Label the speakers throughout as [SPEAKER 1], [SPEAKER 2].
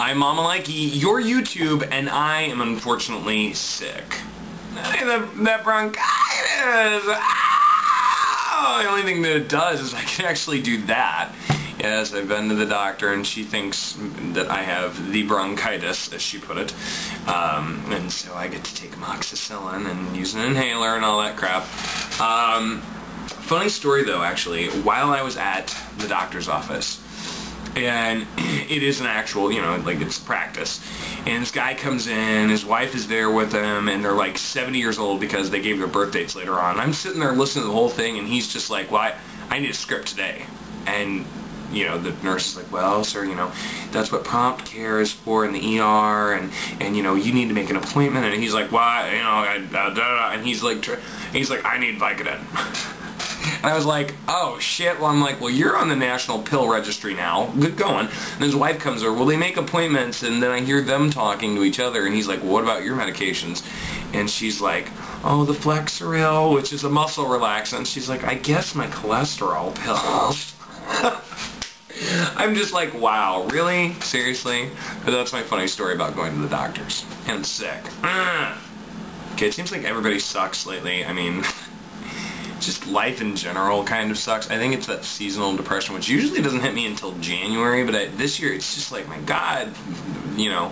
[SPEAKER 1] I'm MmmMamaLikey, your YouTube, and I am unfortunately sick. That bronchitis! The only thing that it does is I can actually do that. Yes, I've been to the doctor and she thinks that I have the bronchitis, as she put it. And so I get to take amoxicillin and use an inhaler and all that crap. Funny story though, actually, while I was at the doctor's office, and it is an actual, you know, like it's practice, and this guy comes in, his wife is there with him, and they're like 70 years old because they gave their birth dates later on. I'm sitting there listening to the whole thing, and he's just like, well, I need a script today. And you know, the nurse is like, well, sir, you know, that's what prompt care is for in the ER, and you know, you need to make an appointment. And he's like, why, you know, and he's like, I need Vicodin. And I was like, oh shit. Well, I'm like, well, you're on the national pill registry now. Good going. And his wife comes over. Well, they make appointments, and then I hear them talking to each other, and he's like, well, what about your medications? And she's like, oh, the Flexeril, which is a muscle relaxant. She's like, I guess my cholesterol pills. I'm just like, wow, really? Seriously? But that's my funny story about going to the doctors. And I'm sick. Okay, it seems like everybody sucks lately. I mean, just life in general kind of sucks. I think it's that seasonal depression, which usually doesn't hit me until January, but this year it's just like, my God, you know,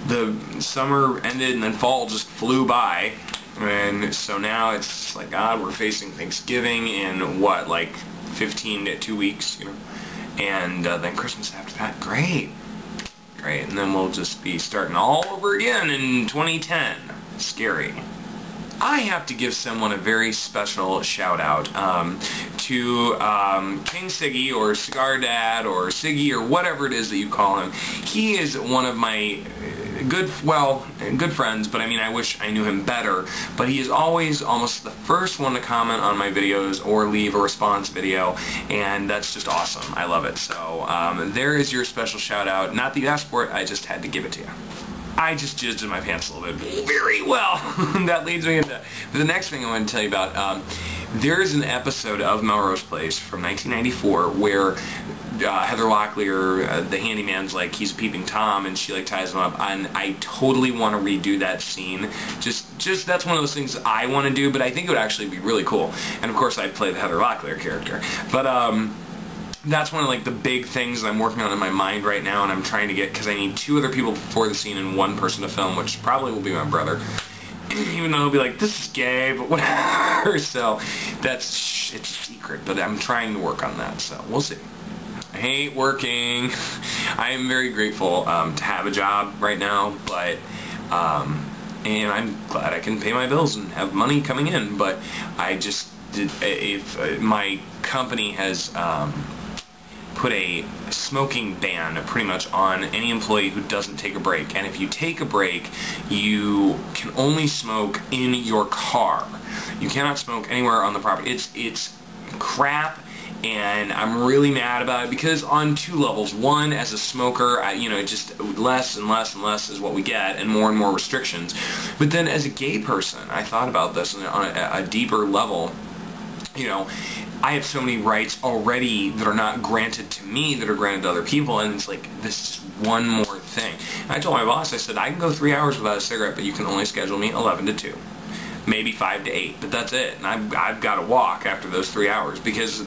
[SPEAKER 1] the summer ended and then fall just flew by, and so now it's just like, God, we're facing Thanksgiving in what, like 15 to 2 weeks, you know, and then Christmas after that. Great, and then we'll just be starting all over again in 2010. Scary. I have to give someone a very special shout out to King Siggy, or Cigar Dad, or Siggy, or whatever it is that you call him. He is one of my good friends, but I mean, I wish I knew him better. But he is always almost the first one to comment on my videos or leave a response video, and that's just awesome. I love it. So there is your special shout out. Not that you asked for it, I just had to give it to you. I just jizzed in my pants a little bit. Very well. That leads me into the next thing I want to tell you about. There is an episode of Melrose Place from 1994 where Heather Locklear, the handyman's like, he's a peeping Tom, and she like ties him up, and I totally want to redo that scene. Just that's one of those things that I want to do, but I think it would actually be really cool. And of course I'd play the Heather Locklear character. But that's one of like the big things that I'm working on in my mind right now, and I'm trying to get, because I need 2 other people for the scene and 1 person to film, which probably will be my brother. Even though he'll be like, this is gay, but whatever. So it's a secret, but I'm trying to work on that, so we'll see. I hate working. I am very grateful to have a job right now, but and I'm glad I can pay my bills and have money coming in, but I just if my company has put a smoking ban pretty much on any employee who doesn't take a break. And if you take a break, you can only smoke in your car. You cannot smoke anywhere on the property. It's crap, and I'm really mad about it because on 2 levels. One, as a smoker, you know, just less and less and less is what we get, and more restrictions. But then as a gay person, I thought about this on a deeper level. You know, I have so many rights already that are not granted to me that are granted to other people, and it's like, this is one more thing. And I told my boss, I said, I can go 3 hours without a cigarette, but you can only schedule me 11 to 2. Maybe 5 to 8, but that's it. And I've got to walk after those 3 hours, because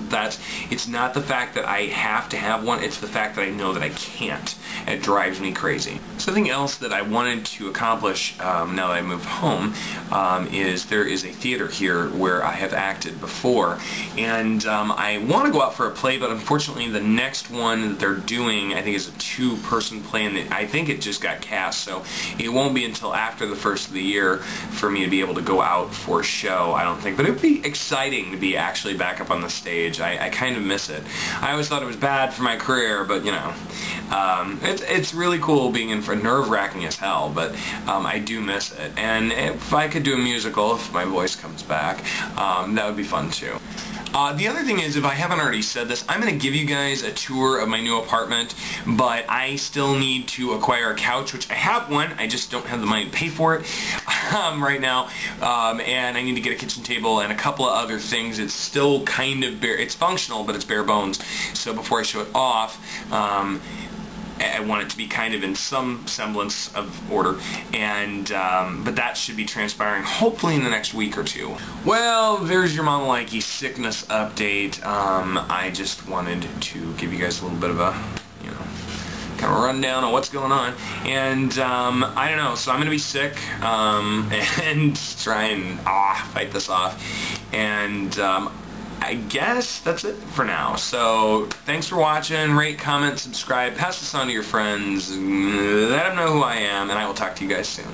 [SPEAKER 1] it's not the fact that I have to have one, it's the fact that I know that I can't. It drives me crazy. Something else that I wanted to accomplish now that I moved home is there is a theater here where I have acted before, and I want to go out for a play, but unfortunately the next one that they're doing, I think, is a 2-person play, and I think it just got cast, so it won't be until after the first of the year for me to be able to go out for a show, I don't think. But it would be exciting to be actually back up on the stage. I kind of miss it. I always thought it was bad for my career, but you know, it's really cool being in for nerve-wracking as hell, but I do miss it. And if I could do a musical, if my voice comes back, that would be fun too. The other thing is, if I haven't already said this, I'm going to give you guys a tour of my new apartment, but I still need to acquire a couch, which I have one, I just don't have the money to pay for it right now, and I need to get a kitchen table and a couple of other things. It's still kind of bare, it's functional, but it's bare bones, so before I show it off, I want it to be kind of in some semblance of order, and but that should be transpiring hopefully in the next week or two. Well, there's your MmmMamaLikey sickness update. I just wanted to give you guys a little bit of a, you know, kind of rundown on what's going on, and I don't know, so I'm gonna be sick and try and fight this off, and I guess that's it for now. So thanks for watching. Rate, comment, subscribe, pass this on to your friends, let them know who I am, and I will talk to you guys soon.